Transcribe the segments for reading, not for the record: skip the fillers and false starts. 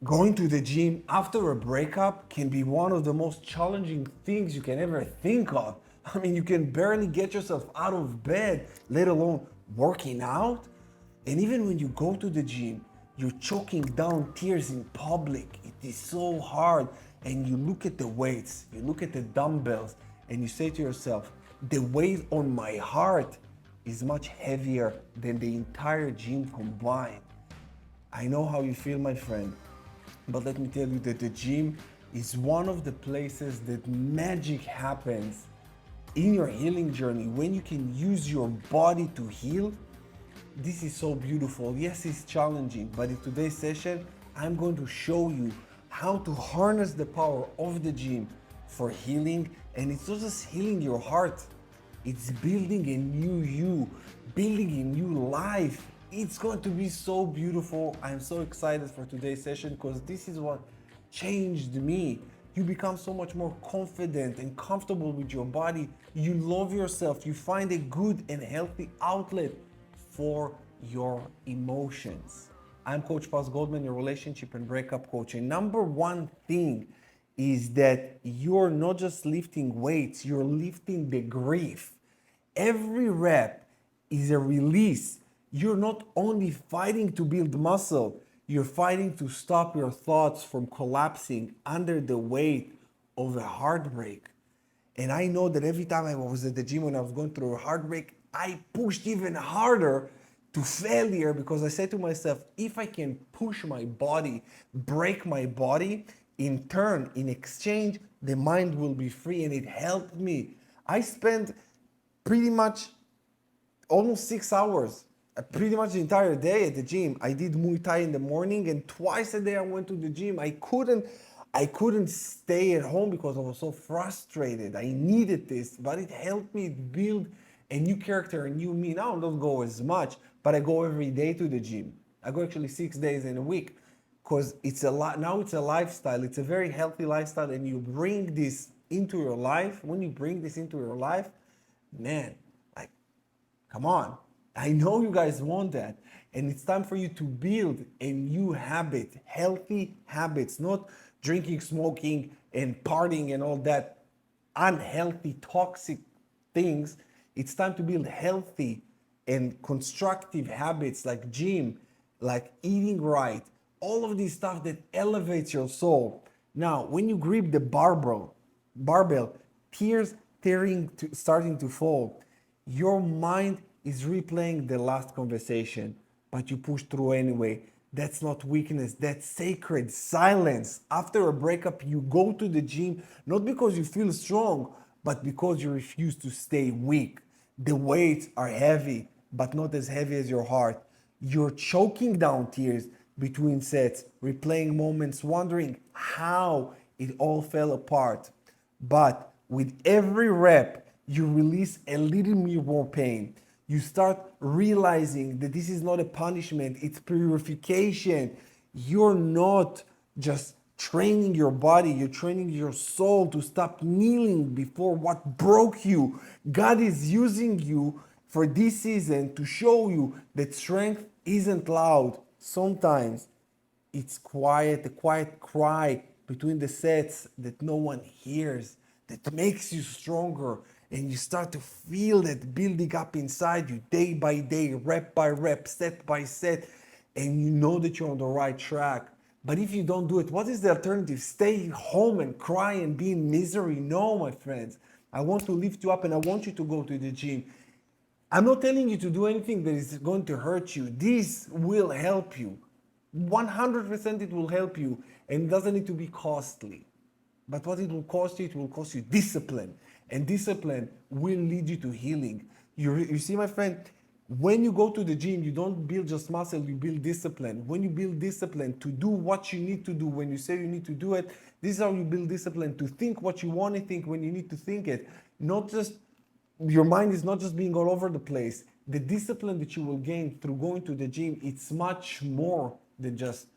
Going to the gym after a breakup can be one of the most challenging things you can ever think of. I mean, you can barely get yourself out of bed, let alone working out. And even when you go to the gym, you're choking down tears in public. It is so hard. And you look at the weights, you look at the dumbbells, and you say to yourself, the weight on my heart is much heavier than the entire gym combined. I know how you feel, my friend, but let me tell you that the gym is one of the places that magic happens in your healing journey. When you can use your body to heal, this is so beautiful. Yes, it's challenging, but in today's session, I'm going to show you how to harness the power of the gym for healing. And it's not just healing your heart, it's building a new you, building a new life. It's going to be so beautiful. I'm so excited for today's session because this is what changed me. You become so much more confident and comfortable with your body. You love yourself. You find a good and healthy outlet for your emotions. I'm Coach Goldman, your relationship and breakup coach. And number one thing is that you're not just lifting weights, you're lifting the grief. Every rep is a release. You're not only fighting to build muscle, you're fighting to stop your thoughts from collapsing under the weight of a heartbreak. And I know that every time I was at the gym when I was going through a heartbreak, I pushed even harder to failure because I said to myself, if I can push my body, break my body, in turn, in exchange, the mind will be free, and it helped me. I spent pretty much almost 6 hours, pretty much the entire day at the gym. I did Muay Thai in the morning, and twice a day I went to the gym. I couldn't stay at home because I was so frustrated. I needed this, but it helped me build a new character, a new me. Now I don't go as much, but I go every day to the gym. I go actually 6 days in a week because it's a lot. Now it's a lifestyle. It's a very healthy lifestyle, and you bring this into your life. When you bring this into your life, man, like, come on. I know you guys want that. And it's time for you to build a new habit, healthy habits, not drinking, smoking, and partying and all that unhealthy, toxic things. It's time to build healthy and constructive habits like gym, like eating right, all of this stuff that elevates your soul. Now, when you grip the barbell, tears starting to fall, your mind is replaying the last conversation, but you push through anyway. That's not weakness, that's sacred silence. After a breakup, you go to the gym not because you feel strong, but because you refuse to stay weak. The weights are heavy, but not as heavy as your heart. You're choking down tears between sets, replaying moments, wondering how it all fell apart. But with every rep, you release a little more pain. You start realizing that this is not a punishment, it's purification. You're not just training your body, you're training your soul to stop kneeling before what broke you. God is using you for this season to show you that strength isn't loud. Sometimes it's quiet, a quiet cry between the sets that no one hears, that makes you stronger. And you start to feel that building up inside you day by day, rep by rep, set by set, and you know that you're on the right track. But if you don't do it, what is the alternative? Stay home and cry and be in misery? No, my friends. I want to lift you up and I want you to go to the gym. I'm not telling you to do anything that is going to hurt you. This will help you. 100% it will help you, and it doesn't need to be costly. But what it will cost you, it will cost you discipline. And discipline will lead you to healing. You see, my friend, when you go to the gym, you don't build just muscle, you build discipline. When you build discipline to do what you need to do when you say you need to do it, this is how you build discipline to think what you want to think when you need to think it. Not just, your mind is not just being all over the place. The discipline that you will gain through going to the gym, it's much more than just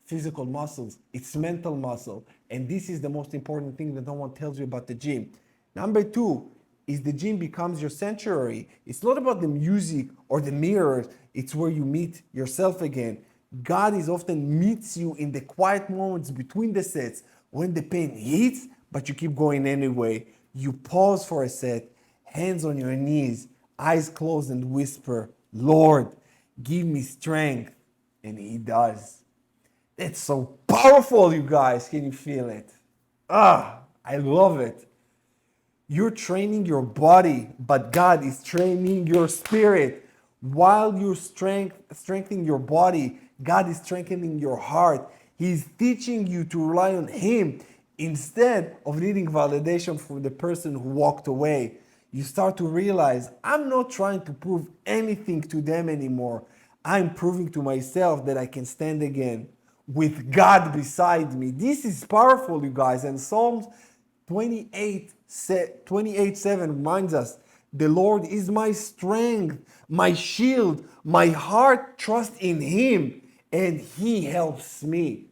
physical muscles, it's mental muscle. And this is the most important thing that no one tells you about the gym. Number two is the gym becomes your sanctuary. It's not about the music or the mirrors, it's where you meet yourself again. God is often meets you in the quiet moments between the sets when the pain hits, but you keep going anyway. You pause for a set, hands on your knees, eyes closed, and whisper, Lord, give me strength. And He does. It's so powerful, you guys. Can you feel it? I love it. You're training your body, but God is training your spirit. While you're strengthening your body, God is strengthening your heart. He's teaching you to rely on Him instead of needing validation from the person who walked away. You start to realize, I'm not trying to prove anything to them anymore. I'm proving to myself that I can stand again with God beside me. This is powerful, you guys. And Psalms 28:7 reminds us, the Lord is my strength, my shield, my heart trusts in Him, and He helps me.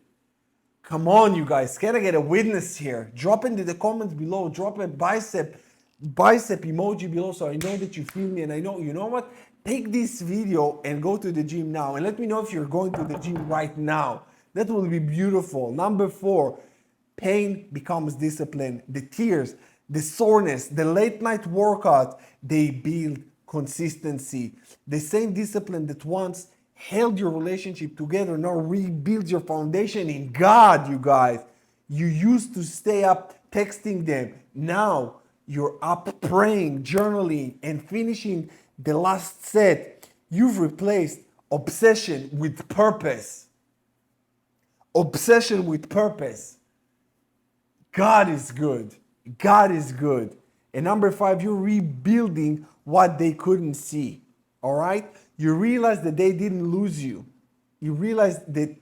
Come on, you guys. Can I get a witness here? Drop into the comments below. Drop a bicep emoji below so I know that you feel me. And I know, you know what? Take this video and go to the gym now. And let me know if you're going to the gym right now. That will be beautiful. Number 4, pain becomes discipline. The tears, the soreness, the late night workout, they build consistency. The same discipline that once held your relationship together now rebuilds your foundation in God, you guys. You used to stay up texting them. Now you're up praying, journaling, and finishing the last set. You've replaced obsession with purpose. Obsession with purpose. God is good. God is good. And number 5, you're rebuilding what they couldn't see. All right? You realize that they didn't lose you. You realize they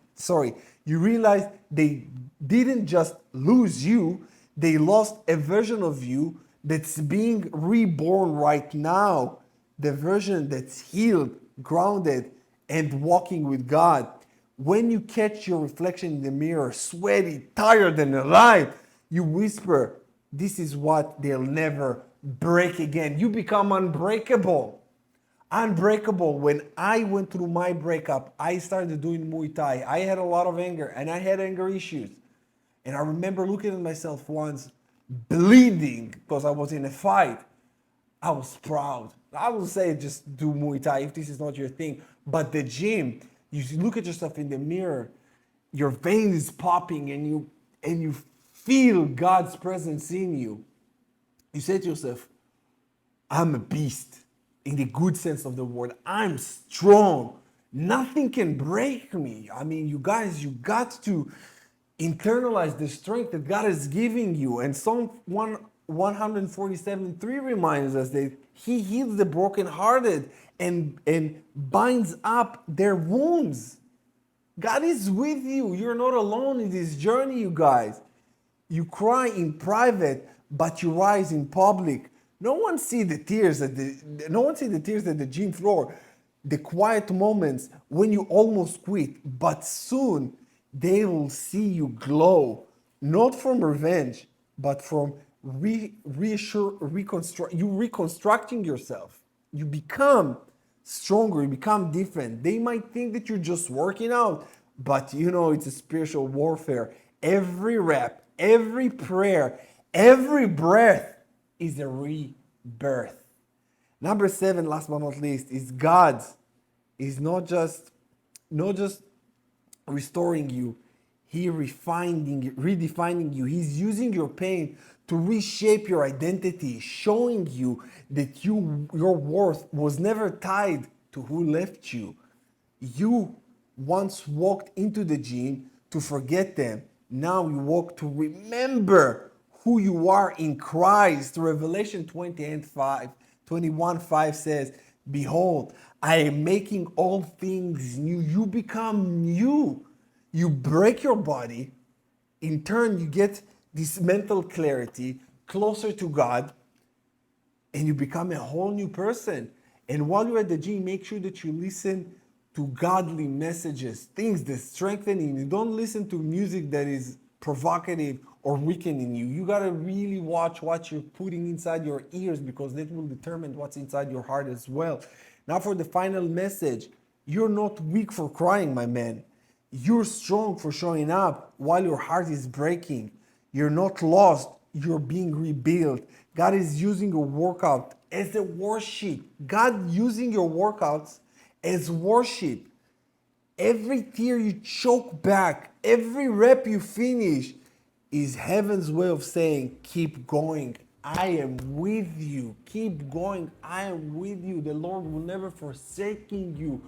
didn't just lose you, they lost a version of you that's being reborn right now. The version that's healed, grounded, and walking with God. When you catch your reflection in the mirror, sweaty, tired, and alive, you whisper, this is what they'll never break again. You become unbreakable. Unbreakable. When I went through my breakup, I started doing Muay Thai. I had a lot of anger and I had anger issues. And I remember looking at myself once, bleeding because I was in a fight. I was proud. I will say just do Muay Thai if this is not your thing. But the gym, you look at yourself in the mirror, your vein is popping and you feel God's presence in you. You say to yourself, I'm a beast in the good sense of the word. I'm strong. Nothing can break me. I mean, you guys, you got to internalize the strength that God is giving you. And Psalm 147:3 reminds us that He heals the brokenhearted and binds up their wounds. God is with you. You're not alone in this journey, you guys. You cry in private, but you rise in public. No one sees the tears at the gym floor, the quiet moments when you almost quit, but soon they will see you glow, not from revenge, but from reconstructing yourself. You become stronger, you become different. They might think that you're just working out, but you know it's a spiritual warfare. Every rep, every prayer, every breath is a rebirth. Number 7, last but not least, is God is not just restoring you, He redefining you. He's using your pain to reshape your identity, showing you that your worth was never tied to who left you. You once walked into the gym to forget them. Now you walk to remember who you are in Christ. Revelation 21:5 says, behold, I am making all things new. You become new. You break your body. In turn, you get this mental clarity, closer to God, and you become a whole new person. And while you're at the gym, make sure that you listen to godly messages, things that strengthen you. You don't listen to music that is provocative or weakening you. You gotta really watch what you're putting inside your ears, because that will determine what's inside your heart as well. Now for the final message, you're not weak for crying, my man. You're strong for showing up while your heart is breaking. You're not lost, you're being rebuilt. God is using your workout as a worship. God using your workouts as worship. Every tear you choke back, every rep you finish is heaven's way of saying, keep going. I am with you. Keep going. I am with you. The Lord will never forsaking you.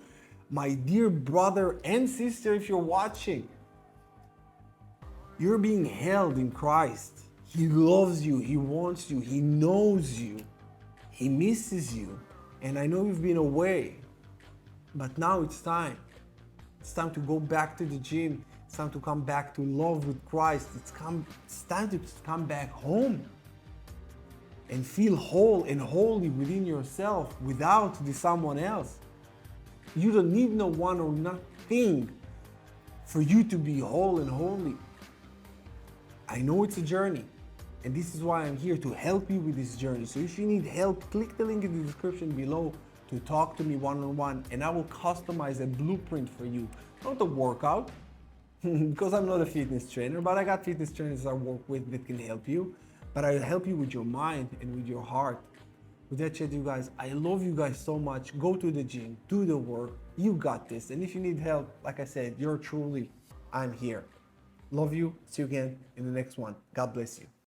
My dear brother and sister, if you're watching, you're being held in Christ. He loves you. He wants you. He knows you. He misses you. And I know you've been away, but now it's time. It's time to go back to the gym. It's time to come back to love with Christ. It's time to come back home and feel whole and holy within yourself without the someone else. You don't need no one or nothing for you to be whole and holy. I know it's a journey, and this is why I'm here to help you with this journey. So if you need help, click the link in the description below to talk to me one-on-one, and I will customize a blueprint for you. Not a workout, because I'm not a fitness trainer, but I got fitness trainers I work with that can help you. But I'll help you with your mind and with your heart. With that said, you guys, I love you guys so much. Go to the gym, do the work. You got this. And if you need help, like I said, I'm here. Love you. See you again in the next one. God bless you.